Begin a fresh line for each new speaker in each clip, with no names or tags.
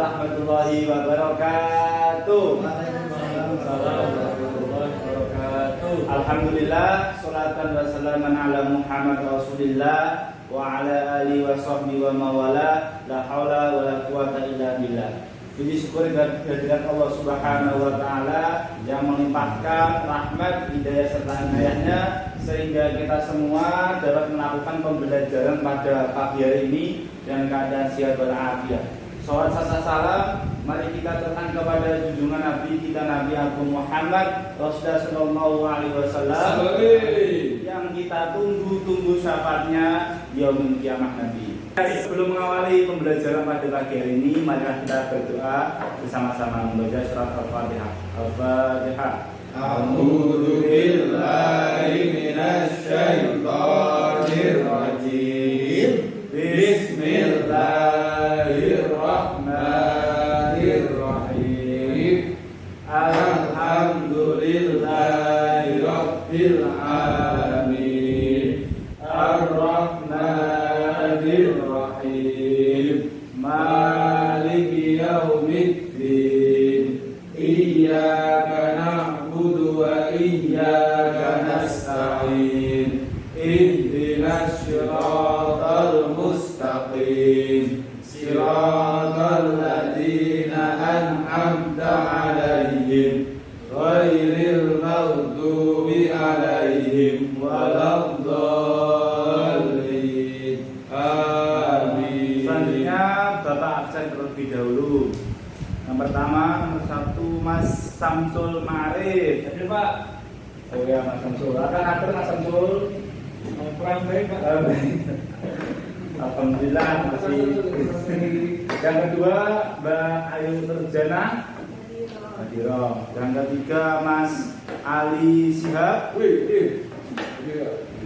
warahmatullahi wabarakatuh. Alhamdulillah, salatan wa salaman ala Muhammad Rasulillah wa ala alihi wa sahbihi wa mawala, la haula wa la quwata illa billah. Puji syukur kehadirat Allah Subhanahu wa taala yang melimpahkan rahmat, hidayah serta inayahnya sehingga kita semua dapat melakukan pembelajaran pada pagi hari ini dengan keadaan sehat walafiat. Salawat serta salam mari kita datang kepada junjungan Nabi kita Nabi Abu Muhammad Rasulullah sallallahu alaihi wasallam yang kita tunggu syafaatnya yaumul kiamah nanti. Sebelum mengawali pembelajaran pada pagi hari ini, mari kita berdoa bersama-sama membaca surat Al-Fatihah. Al-Fatihah.
A'udzu billahi minasy syaithanir rajim. Bismillahirrahmanirrahim. Alhamdulillahi rabbil alamin. Ar-Rahmanir Rahim. Maliki yaumiddin. Iyyaka na'budu wa iyyaka nasta'in. Ihdinas siratal mustaqim. Siratal ladzina an'amta 'alaihim ghairil maghdubi 'alaihim waladdallin. Amin.
Selanjutnya Bapak absen terlebih dahulu. Yang pertama nomor 1 Mas Samsul Ma'arif. Hadir Pak. Oh ya Mas Samsul. Akan atur Mas Samsul.
Kurang baik Pak.
Alhamdulillah masih. Yang kedua Mbak Ayu Terjana. Hadiro. Yang ketiga Mas Ali Sihab.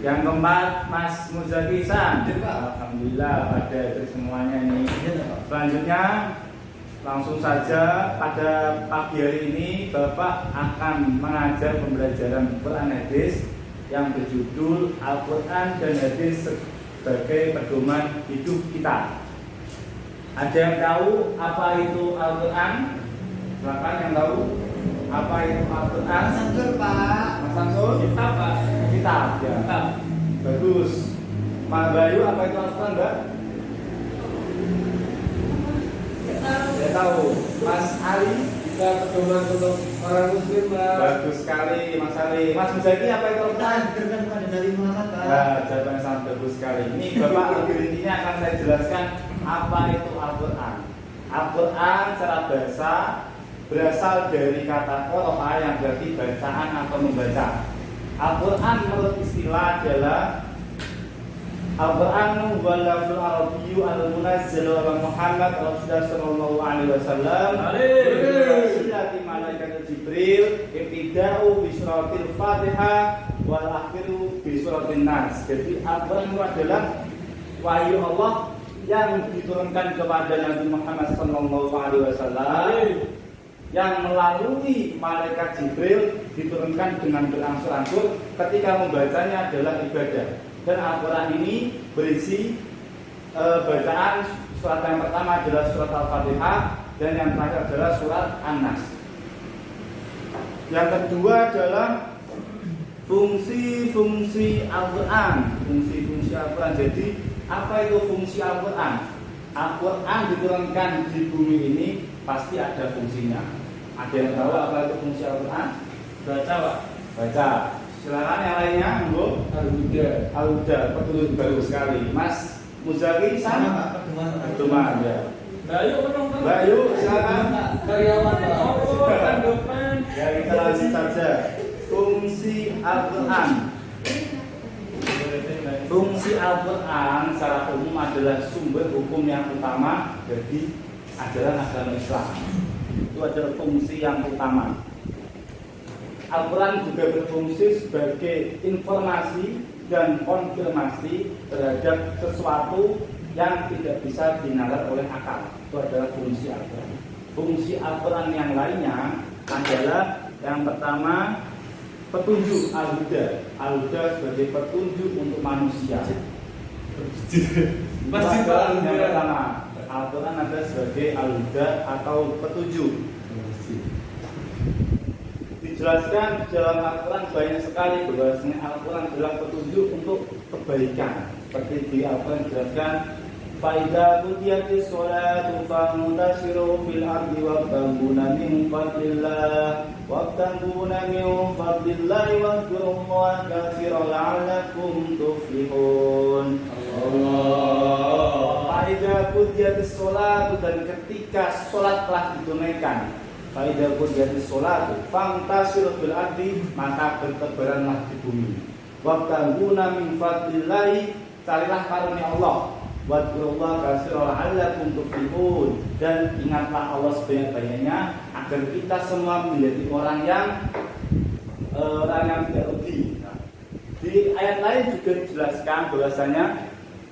Yang keempat Mas Muzaki San. Alhamdulillah pada itu semuanya ini. Selanjutnya langsung saja pada pagi hari ini Bapak akan mengajar pembelajaran Quran Hadis yang berjudul Al-Quran dan Hadis sebagai pedoman hidup kita. Ada yang tahu apa itu Al-Quran? Silakan yang tahu apa itu Al-Quran?
Mas Samsul Pak.
Mas Samsul?
Kitab Pak.
Kitab ya.
Kitab.
Bagus. Mas Bayu apa itu Al-Quran Mbak? Saya tahu. Mas Ali?
Kita pedoman untuk orang muslim Pak.
Bagus sekali Mas Ali. Mas Muzaki apa itu Al-Quran?
Diberikan kepada Nabi Muhammad Pak.
Nah, jawaban sangat bagus sekali. Ini Bapak lebih intinya akan saya jelaskan apa itu Al-Quran. Al-Quran secara bahasa berasal dari kata qara'a yang berarti bacaan atau membaca. Al-Quran menurut istilah adalah Al-Quran huwa lafzul arabiyyu al-munazzalu ala Muhammad Rasulullah sallallahu alaihi wasallam. Berasal malaikat Jibril, ibtida'u bi suratil Fatihah wal akhiru bi suratin Nas. Jadi Al-Quran itu adalah wahyu Allah yang diturunkan kepada Nabi Muhammad sallallahu alaihi wasallam yang melalui malaikat Jibril diturunkan dengan berangsur-angsur ketika membacanya adalah ibadah. Dan Al-Quran ini berisi bacaan. Surat yang pertama adalah surat Al-Fatihah dan yang terakhir adalah surat An-Nas. Yang kedua adalah fungsi-fungsi Al-Quran. Fungsi-fungsi Al-Quran. Jadi apa itu fungsi Al-Quran? Al-Quran diturunkan di bumi ini pasti ada fungsinya. Ada yang tahu apa itu fungsi Al-Quran?
Baca Pak.
Baca. Silakan yang lainnya, Bu. Al-Huda, petunjuk baru sekali. Mas Muzaki
Sama
sama
Pak, pedoman.
Pedoman ya.
Bayu menonton.
Bayu, silakan.
Karyawan Pak. Oh, tanggapan.
Ya kita lanjut saja. Fungsi Al-Quran. Fungsi Al-Quran secara umum adalah sumber hukum yang utama bagi ajaran agama Islam. Itu adalah fungsi yang utama. Al-Quran juga berfungsi sebagai informasi dan konfirmasi terhadap sesuatu yang tidak bisa dinalar oleh akal. Itu adalah fungsi Al-Quran. Fungsi Al-Quran yang lainnya adalah yang pertama petunjuk Al-Huda. Al-Huda sebagai petunjuk untuk manusia.
Masjid Pak.
Yang pertama Al-Quran ada sebagai al-huda atau petunjuk. Dijelaskan dalam Al-Quran banyak sekali bahwasanya Al-Quran adalah petunjuk untuk kebaikan. Seperti di Al-Quran dijelaskan, "Faida qudiyatish sholatu fantashiru fil ardi wabtaguna min fadlillah wadhkurullaha katsiran la'allakum tuflihun." Faida qudiyatish sholatu, dan ketika sholat telah ditunaikan, faida qudiyatish sholatu fantashiru fil ardi, maka bertebaranlah di bumi. Wabtaguna min fadlillah, carilah karunia Allah. Wadkurullaha katsiran la'allakum tuflihun, dan ingatlah Allah sebanyak-banyaknya agar kita semua menjadi orang yang tidak rugi. Di ayat lain juga dijelaskan bahwasanya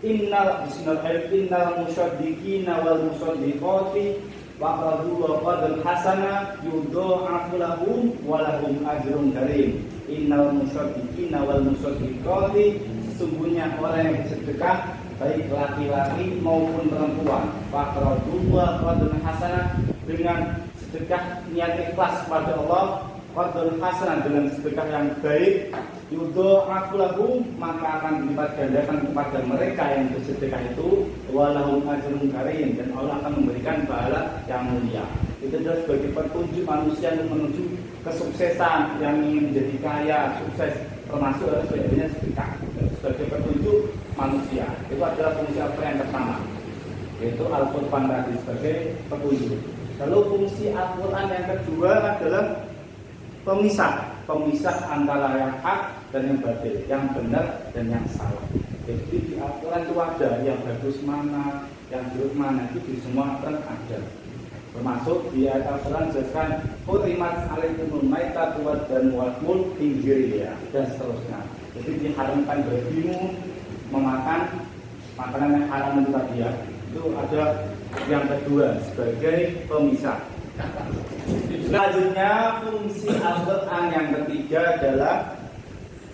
innal musyaddiqina wal musyaddiqati waqadu wa qadul hasana yudha'afu lahum wa lahum ajrun karim. Innal musyaddiqina wal musyaddiqati, sesungguhnya orang yang bersedekah baik laki-laki maupun perempuan, faqradullah qadun hasanah, dengan sedekah niat ikhlas kepada Allah, qadun hasanah, dengan sedekah yang baik, yudha'afu lahum, maka akan dilipat gandakan kepada mereka yang bersedekah itu, walahum ajrun karim, dan Allah akan memberikan pahala yang mulia. Itu adalah sebagai petunjuk manusia untuk menuju kesuksesan, yang ingin menjadi kaya, sukses, termasuk adalah sebagai sedekah. Sebagai petunjuk manusia, itu adalah fungsi Al-Quran yang pertama, yaitu Al-Quran tadi sebagai petunjuk. Lalu fungsi Al-Quran yang kedua adalah pemisah antara yang hak dan yang batil, yang benar dan yang salah. Jadi di Al-Quran itu ada yang bagus mana, yang buruk mana, itu di semua Al-Quran ada. Termasuk di ayat Al-Quran dijelaskan hurimat alaikumul maitatu dan walmul ya, dan seterusnya. Jadi diharamkan bagimu memakan makanan yang haram itu tadi ya. Itu ada yang kedua sebagai pemisah. Selanjutnya fungsi Al-Quran yang ketiga adalah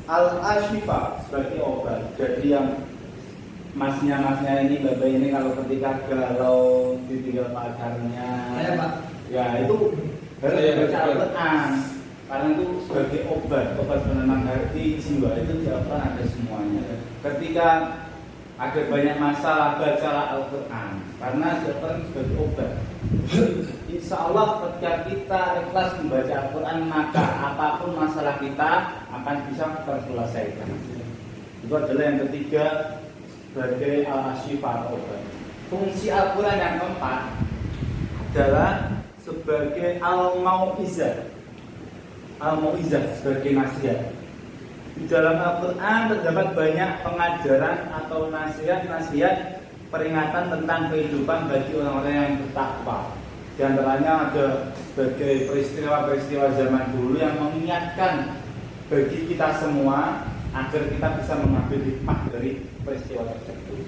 al-ashifa, sebagai obat. Jadi yang masnya ini, bapak ini kalau ketika galau ditinggal pacarnya, ya itu harus baca Al-Quran. Karena itu sebagai obat penenang hati jiwa, itu di Al-Quran ada semuanya. Ketika ada banyak masalah, bacalah Al-Quran, karena di Al-Quran sebagai obat. Insya Allah ketika kita ikhlas membaca Al-Quran, maka apapun masalah kita akan bisa terselesaikan. Itu adalah yang ketiga sebagai al-asyifa, obat. Fungsi Al-Quran yang keempat adalah sebagai al-mau'izah. Al-mau'izah sebagai nasihat. Di dalam Al-Quran terdapat banyak pengajaran atau nasihat-nasihat peringatan tentang kehidupan bagi orang-orang yang bertakwa. Di antaranya ada sebagai peristiwa-peristiwa zaman dulu yang mengingatkan bagi kita semua agar kita bisa mengambil hikmah dari peristiwa tersebut.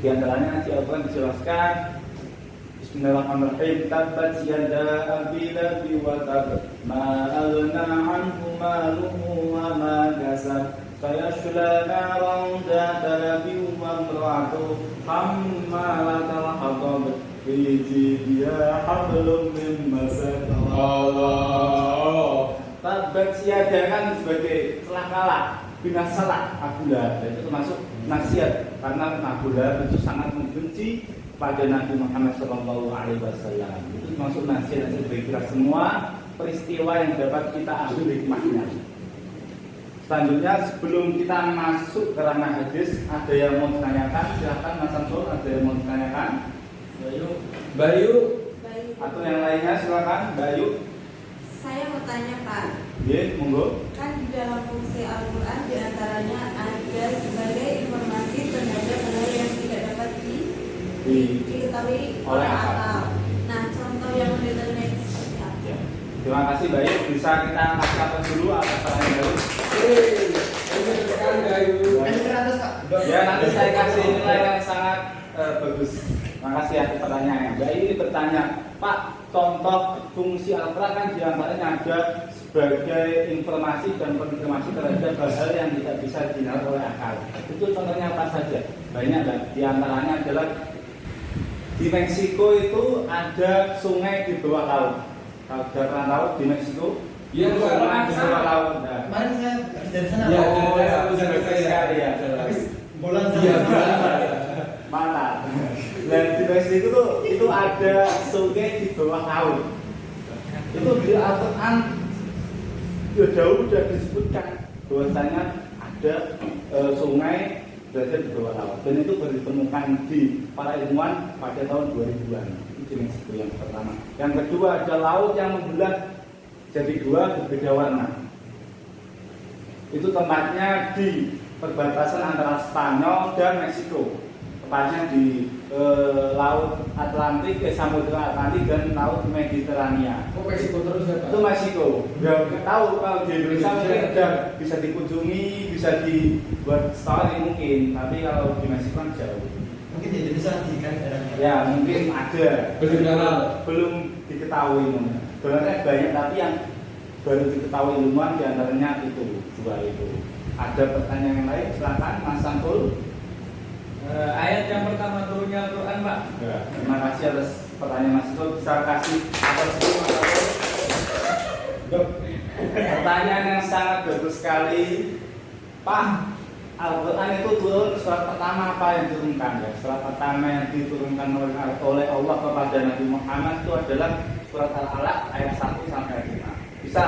Di antaranya di Al-Quran dijelaskan, Bismillahirrahmanirrahim, tabbat yada abi lahabi wa tab, ma aghna anhu maluhu wa ma kasab, sayasla naran dzata lahab wa imra'atuhu hammalatal hatab, fi jidha hablum min masad. Allah. Tabbat yada kan sebagai celakalah, binasalah Abu Lahab. Itu termasuk nasihat, karena Abu Lahab itu sangat membenci pada Nabi Muhammad SAW. Itu termasuk nasihat bagi kita semua, peristiwa yang dapat kita ambil hikmahnya. Selanjutnya, sebelum kita masuk ke ranah hadis, ada yang mau ditanyakan? Silahkan Mas Samsul, ada yang mau ditanyakan? Bayu. Atau yang lainnya silakan, Bayu.
Saya mau tanya Pak.
Iya, monggo.
Kan di dalam fungsi Al-Quran diantaranya ada sebagai informasi terhadap hal yang tidak dapat diketahui oleh akal. Nah, contoh yang detailnya seperti apa?
Ya. Terima kasih Bayu. Bisa kita katakan dulu atas pertanyaan Bayu. Ya, nanti saya kasih nilai yang sangat bagus. Terima kasih atas pertanyaannya. Bayu ini bertanya, Pak, contoh fungsi Al-Quran kan diantaranya ada sebagai informasi dan konfirmasi terhadap hal-hal yang tidak bisa dilihat oleh akal. Itu contohnya apa saja? Banyak kan? Di antaranya adalah Di Meksiko itu ada sungai di bawah laut. Kalau sudah pernah tahu di Meksiko?
Iya,
Itu
Pak.
sungai di bawah laut. Nah.
Kemarin saya habis dari sana.
Iya,
Pak.
Oh, ya,
bisa
sekali ya.
Habis bolan
Iya,
sana.
Mantap. Dan di Meksiko tuh itu ada sungai di bawah laut. Itu di Al-Quran jauh sudah disebutkan bahwasanya ada sungai berada di bawah laut, dan itu baru ditemukan di para ilmuwan pada tahun 2000-an. Itu Meksiko yang pertama. Yang kedua ada laut yang membelah jadi dua berbeda warna. Itu tempatnya di perbatasan antara Spanyol dan Meksiko, tepatnya di laut Atlantik, Samudra Atlantik dan laut Mediterania.
Kok Meksiko terus ya, Pak?
Itu Meksiko. Nggak tahu kalau di Indonesia mungkin udah bisa dikunjungi, bisa dibuat story mungkin, tapi kalau di Meksiko kan jauh.
Mungkin di Indonesia di kan daerahnya.
Ya mungkin ada.
Belum kenal.
Belum diketahui mungkin. Sebenarnya banyak, tapi yang baru diketahui ilmuwan diantaranya itu dua itu. Ada pertanyaan yang lain? Silakan Mas Sangkul.
Ayat yang pertama turunnya Al-Quran, Pak.
Ya, terima kasih atas pertanyaan Mas Sangkul. Bisa kasih atas dulu Mas Sangkul. Pertanyaan yang sangat bagus sekali, Pak. Al-Quran itu turun surat pertama apa yang diturunkan ya? Surat pertama yang diturunkan oleh Allah kepada Nabi Muhammad itu adalah surat Al-Alaq ayat 1 sampai 5. Bisa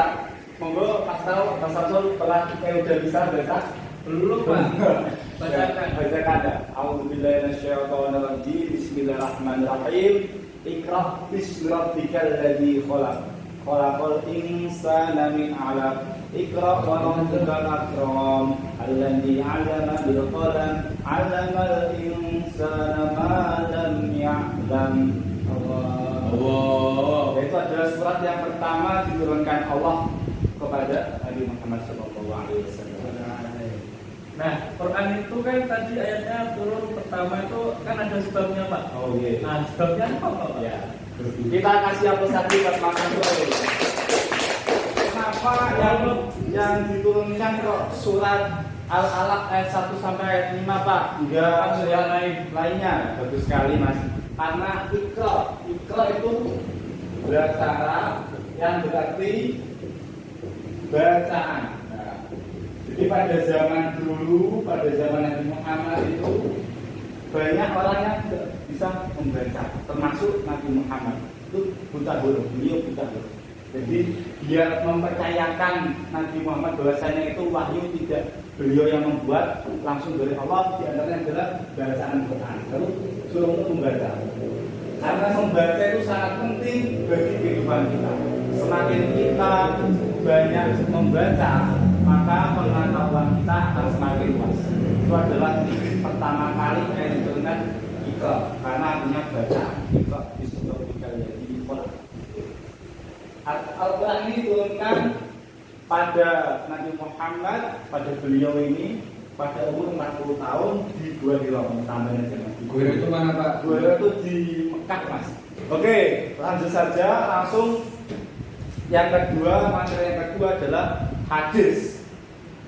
monggo Mas tahu Mas Samsul pernah udah bisa baca?
Belum, Pak.
Bacakan ya. A'udzubillahi minasyaitonir rajim. Bismillahirrahmanirrahim. Iqra bismi rabbikal ladzi khalaq. Khalaqal insana min 'alaq. Iqra wa rabbukal akram. Alladzi 'allama bil qalam. 'allamal insana ma lam ya'lam.
Allah.
Itu adalah surat yang pertama diturunkan Allah kepada Nabi Muhammad SAW.
Nah, Quran itu kan tadi ayatnya turun pertama itu kan ada sebabnya, Pak.
Oh iya.
Nah, sebabnya apa, Pak?
Ya. Kita kasih apa saja buat makan dulu. Kenapa yang diturunkan kok surat Al-Alaq ayat 1 sampai ayat 5, Pak? Enggak surat lainnya. Bagus sekali, Mas. Karena Iqra itu bahasa Arab yang berarti bacaan. Nah, jadi pada zaman dulu, pada zaman Nabi Muhammad itu banyak orang yang tidak bisa membaca, termasuk Nabi Muhammad. Itu buta huruf, beliau buta huruf. Jadi biar mempercayakan Nabi Muhammad bahwasanya itu wahyu tidak beliau yang membuat, langsung dari Allah, di antaranya adalah bacaan Quran. Lalu suruh untuk membaca. Karena membaca itu sangat penting bagi kehidupan kita. Semakin kita banyak membaca, maka pengetahuan kita akan semakin luas. Itu adalah pertama kali yang diturunkan Iqra, karena artinya baca. Iqra bismillahirrahmanirrahim. Al-Quran ini diturunkan pada Nabi Muhammad, pada beliau ini pada umur 40 tahun di Gua Hira, tambahan aja Mas.
Gua Hira itu mana, Pak?
Gua Hira itu di Mekah, Mas. Oke, lanjut saja langsung. Yang kedua, materi yang kedua adalah hadis.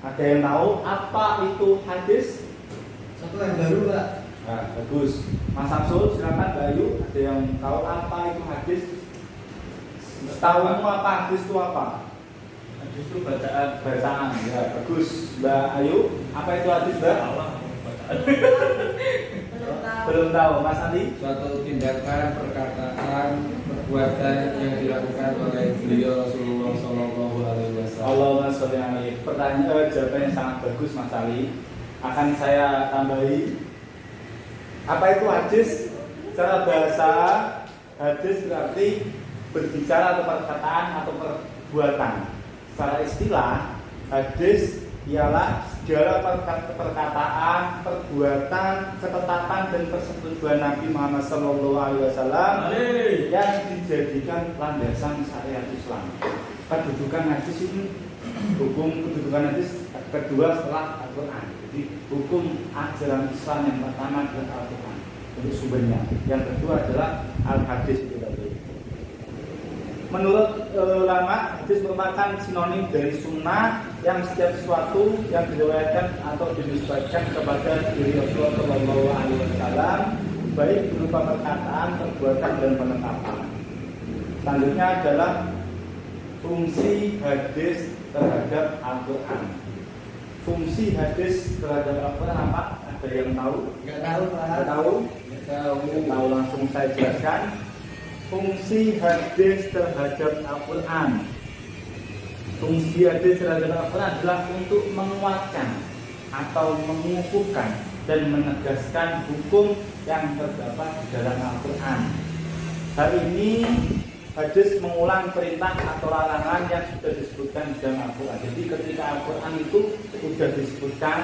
Ada yang tahu apa itu hadis?
Satu yang baru, Pak.
Nah, bagus. Mas Samsul, silakan Bayu. Ada yang tahu apa itu hadis? Tahumu apa hadis itu apa?
Hadis itu bacaan.
Ya, bagus. Mbak Ayu, apa itu hadis, Mbak? Belum tahu. Mas Andi?
Suatu tindakan, perkataan, perbuatan yang dilakukan oleh beliau Rasulullah SAW.
Allahumma sholli alaihi. Pertanyaan jawabannya sangat bagus, Mas Ali. Akan saya tambahi. Apa itu hadis? Secara bahasa, hadis berarti berbicara atau perkataan atau perbuatan. Secara istilah, hadis ialah segala perkataan, perbuatan, ketetapan dan persetujuan Nabi Muhammad SAW yang dijadikan landasan syariat Islam. Kedudukan hadis ini, hukum kedudukan hadis kedua setelah Al-Quran. Jadi hukum ajaran Islam yang pertama adalah Al-Quran untuk sumbernya. Yang kedua adalah Al-Hadis itu tadi. Menurut ulama, hadis merupakan sinonim dari sunnah yang setiap sesuatu yang diriwayatkan atau dinisbatkan kepada diri Rasulullah SAW baik berupa perkataan, perbuatan, dan penetapan. Selanjutnya adalah fungsi hadis terhadap Al-Quran. Fungsi hadis terhadap Al-Quran apa? Ada yang tahu?
Nggak tahu Pak.
Nggak tahu? Nggak tahu, langsung saya jelaskan. Fungsi hadis terhadap Al-Quran. Fungsi hadis terhadap Al-Quran adalah untuk menguatkan atau mengukuhkan dan menegaskan hukum yang terdapat di dalam Al-Quran. Hal ini hadis mengulang perintah atau larangan yang sudah disebutkan di dalam Al-Quran. Jadi ketika Al-Quran itu sudah disebutkan,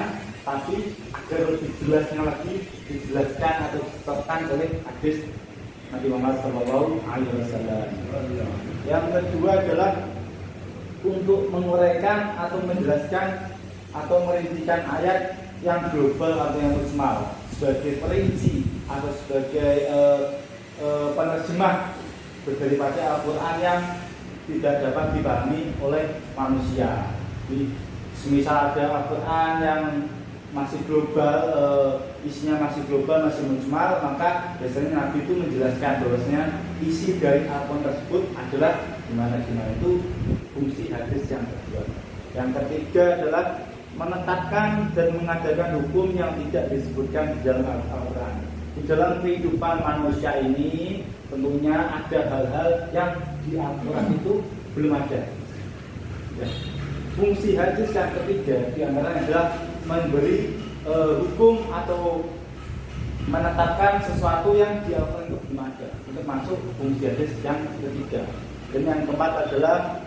tapi agar lebih jelasnya lagi dijelaskan atau ditetapkan oleh hadis Nabi Muhammad SAW. Yang kedua adalah untuk menguraikan atau menjelaskan atau merincikan ayat yang global atau yang mujmal sebagai perinci atau sebagai penerjemah daripada Al-Quran yang tidak dapat dipahami oleh manusia. Jadi, semisal ada Al-Quran yang masih global, isinya masih global, masih mujmal, maka biasanya Nabi itu menjelaskan bahwasanya isi dari Al-Quran tersebut adalah gimana itu fungsi hadis yang kedua. Yang ketiga adalah menetapkan dan mengadakan hukum yang tidak disebutkan di dalam Al-Quran. Di dalam kehidupan manusia ini tentunya ada hal-hal yang di Al-Quran itu belum ada. Ya. Fungsi hadis yang ketiga diantaranya adalah memberi hukum atau menetapkan sesuatu yang di Al-Quran itu belum ada. Untuk masuk fungsi hadis yang ketiga. Dan yang keempat adalah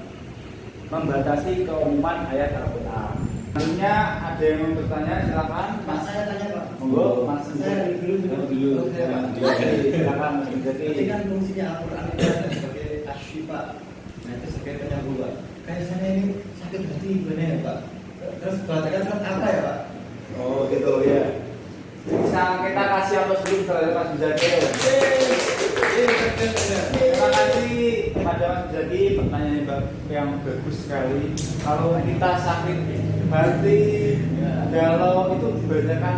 membatasi keumuman ayat Al-Quran. Selanjutnya ada yang mau bertanya, silakan.
Mas saya tanya Pak.
Monggo, Mas.
Saya dulu.
Silakan Mas Menjadi.
Jadi kan fungsinya Al-Quran itu ada sebagai asyifa. Nah itu sebagai penyembuh Pak. Kayak saya ini sakit hati gimana ya Pak? Terus bacakan surat apa ya Pak?
Oh gitu ya. Bisa kita kasih aplaus dulu terhadap Mas Menjadi. Terima kasih kepada Mas Menjadi, pertanyaan yang bagus sekali. Kalau kita sakit hati, kalau itu dibacakan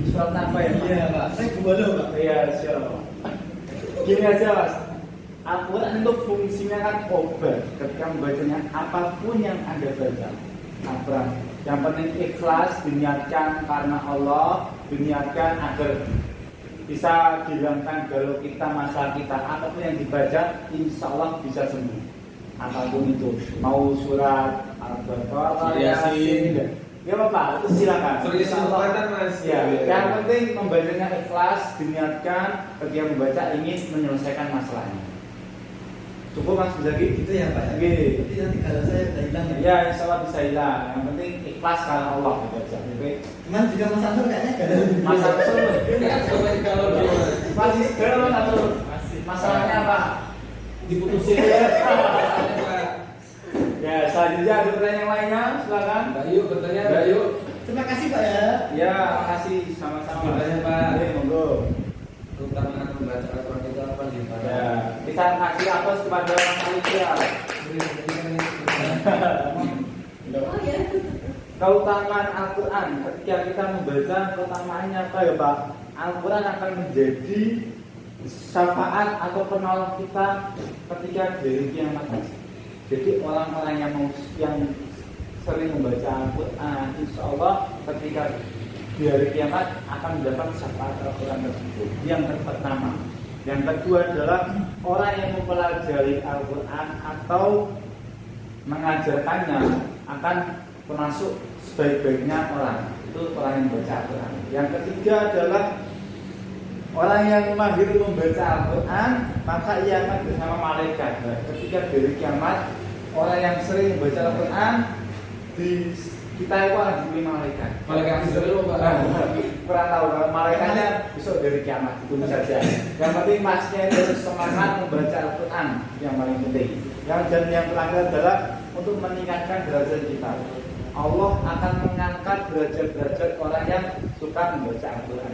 surat apa ya Pak?
Iya Pak, saya gubalo Pak.
Iya siap. Gini aja Mas, Al-Quran itu fungsinya kan obat. Ketika membacanya apapun yang Anda baca, Al-Quran yang penting ikhlas, diniatkan karena Allah, diniatkan agar bisa dihilangkan galau kita, masalah kita. Apapun yang dibaca, insya Allah bisa sembuh. Apapun itu, mau surat Al-Baqarah, Yasin, ya Bapak, itu silakan. Ya, yang penting membacanya ikhlas, diniatkan ketika membaca ingin menyelesaikan masalahnya. Cukup Mas Bizaki?
Itu ya Pak.
Oke.
Jadi nanti kalau saya udah hilang ya.
Ya, insya Allah bisa hilang. Yang penting ikhlas karena Allah dibaca. Oke.
Cuman juga Mas Ansur kayaknya gak ada.
Mas Ansur, masih galau atau masalahnya apa?
Diputusin.
Ya, selanjutnya ada pertanyaan lainnya, silakan.
Bayu bertanya, Bayu.
Terima kasih Pak ya.
Ya, makasih sama-sama.
Bertanya Pak.
Oke, monggo.
Keutamaan membaca Al-Quran itu apa sih Pak?
Ya, kita kasih aplaus kepada Mas Alicia.
Oh ya.
Keutamaan Al-Quran, ketika kita membaca, keutamaannya apa ya Pak? Al-Quran akan menjadi syafaat atau penolong kita ketika dari kiamat. Jadi orang-orang yang sering membaca Al-Quran, insya Allah ketika di hari kiamat akan mendapat syafaat Al-Quran tersebut. Yang pertama. Yang kedua adalah orang yang mempelajari Al-Quran atau mengajarkannya akan termasuk sebaik-baiknya orang. Itu orang yang membaca Al-Quran. Yang ketiga adalah orang yang mahir membaca Al-Quran, maka ia akan bersama malaikat. Ketika dari kiamat, orang yang sering membaca Al-Quran kita itu akan diberi malaikat.
Malaikat Israel Pak.
Kurang tahu kalau malaikatnya besok dari kiamat itu saja. Yang penting masnya itu harus semangat membaca Al-Quran yang paling penting. Yang terakhir adalah untuk meningkatkan derajat kita. Allah akan mengangkat derajat-derajat orang yang suka membaca Al-Quran.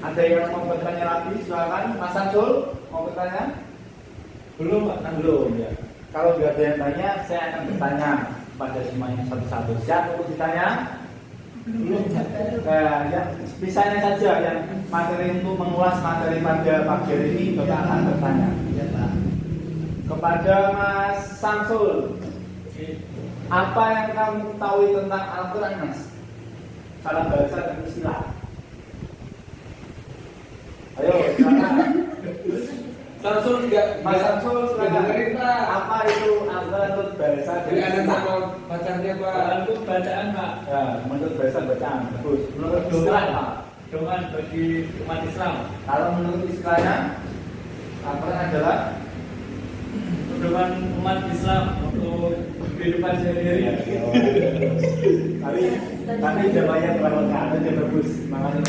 Ada yang mau bertanya lagi? Silakan, Mas Samsul mau bertanya? Belum Pak? Belum ya. Kalau tidak ada yang tanya, saya akan bertanya pada semuanya satu-satu. Siap untuk ditanya? Ya, misalnya saja yang materi untuk mengulas materi pada pagi hari ini Bapak akan bertanya.
Ya Pak.
Kepada Mas Samsul, apa yang kamu ketahui tentang Al-Quran, Mas? Salah bahasa dan istilah. Ayo, silakan.
Samsul enggak
Mas Samsul, silakan.
dengerin Pak.
Apa itu Al-Quran menurut bahasa dan
Jadi ada
istilah?
nama bacanya Pak. Itu bacaan Pak.
Ya, menurut bahasa bacaan. Bagus. Menurut istilah, Pak.
Doa bagi umat Islam.
Kalau menurut istilahnya, Al-Quran adalah
Pedoman umat Islam untuk kehidupan sehari-hari.
Tapi jawabannya terlalu lengkap, itu bagus. Makanya.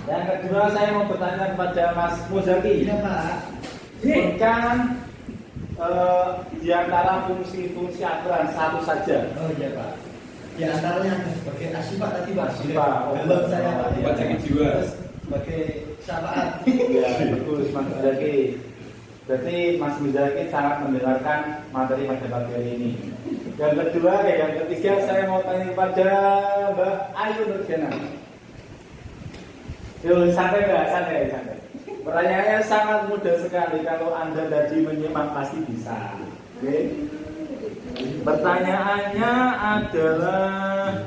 Yang kedua saya mau bertanya kepada Mas Muzaki.
Iya Pak.
Sebutkan di antara fungsi-fungsi Al-Quran satu saja.
Oh iya Pak. Di antaranya sebagai asyifa tadi Pak.
Asyifa.
Belum saya Pak.
Iya.
Sakit jiwa.
Terus sebagai syafaat.
Ya, bagus Mas Muzaki. Berarti Mas Muzaki sangat mendengarkan materi pada pagi hari ini. Yang kedua, yang ketiga saya mau tanya kepada Mbak Ayu Nurjana. Yuk, santai. Pertanyaannya sangat mudah sekali. Kalau Anda tadi menyimak pasti bisa. Oke. Pertanyaannya adalah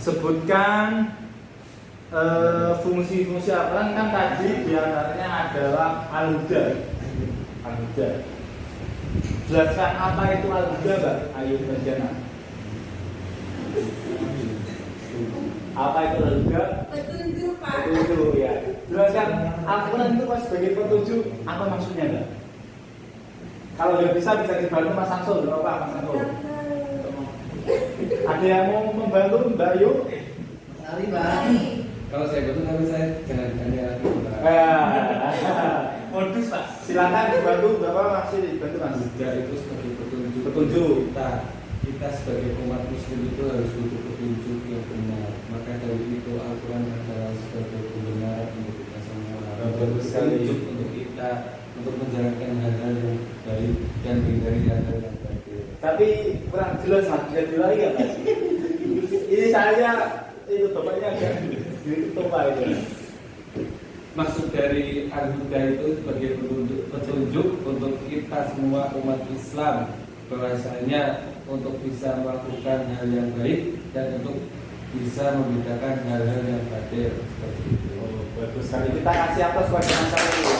sebutkan fungsi-fungsi Al-Quran kan tadi diantaranya adalah Al-Huda. Jelaskan apa itu Al-Huda, Mbak Ayu Nurjana. Apa itu Al-Huda?
Petunjuk Pak.
Petunjuk ya. Jelaskan Al-Quran itu sebagai petunjuk, apa maksudnya, Mbak? Kalau nggak bisa dibantu Mas Samsul, berapa Mas Samsul? Ada yang mau membantu Mbak Ayu?
Mari Pak.
Kalau saya betul tapi saya jangan tanya.
Modus Pak. Silakan dibantu, Bapak masih dibantu Mas.
Juga itu sebagai petunjuk.
Petunjuk.
Kita sebagai umat Muslim itu harus butuh petunjuk yang benar. Maka dari itu Al-Quran adalah sebagai kebenaran untuk kita semua.
Bagus sekali.
Petunjuk untuk kita untuk menjalankan hal-hal yang baik dan menghindari hal-hal yang baik.
Tapi kurang jelas Mas, bisa diulangi nggak Mas? Ini saya itu bapaknya agak ditutup Pak itu.
Maksud dari Al-Huda itu sebagai petunjuk untuk kita semua umat Islam, bahwasanya untuk bisa melakukan hal yang baik dan untuk bisa membedakan hal-hal yang batil seperti itu.
Oh, bagus sekali. Kita kasih atas kepada Mas Ayu.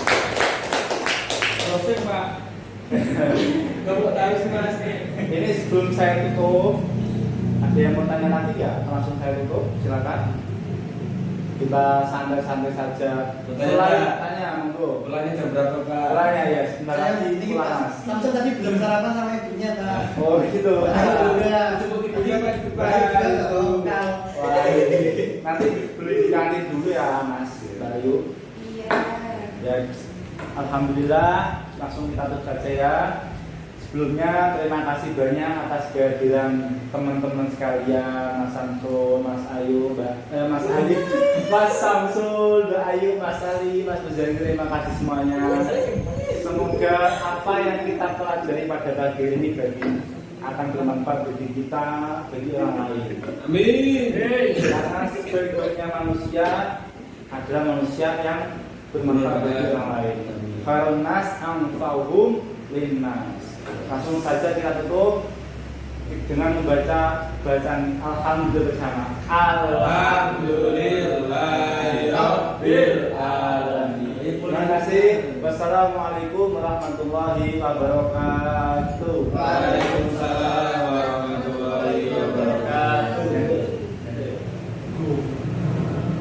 Closing Pak. Kamu tahu sih Mas.
Ini sebelum saya tutup, ada yang mau tanya lagi ya? Langsung saya tutup, silakan. Kita santai-santai saja. Tanya, monggo.
Pulangnya jam berapa Pak?
Pulangnya ya, sebentar
Saya
lagi
ini
pulang Mas.
Samsul tadi belum sarapan sama ibunya Pak.
Oh gitu.
Udah.
Cukup itu aja Pak.
Baik juga nggak lokal.
Wah, ini nanti beli di kantin dulu ya Mas Bayu.
Iya.
Ya, alhamdulillah langsung kita tutup saja ya. Sebelumnya terima kasih banyak atas kehadiran teman-teman sekalian, Mas Samsul, Mas Ayu, Mas Ali, Mas Samsul, Mbak Ayu, Mas Ali, Mas Muzaki, terima kasih semuanya. Semoga apa yang kita pelajari pada pagi ini akan bermanfaat bagi kita, bagi orang lain.
Amin.
Karena sebaik-baiknya manusia adalah manusia yang bermanfaat bagi orang lain. Khairun nas anfa'uhum linnas. Langsung saja kita tutup dengan membaca bacaan Alhamdulillah bersama. Alhamdulillahirabbil alamin. Terima kasih. Wassalamualaikum warahmatullahi wabarakatuh.
Waalaikumsalam.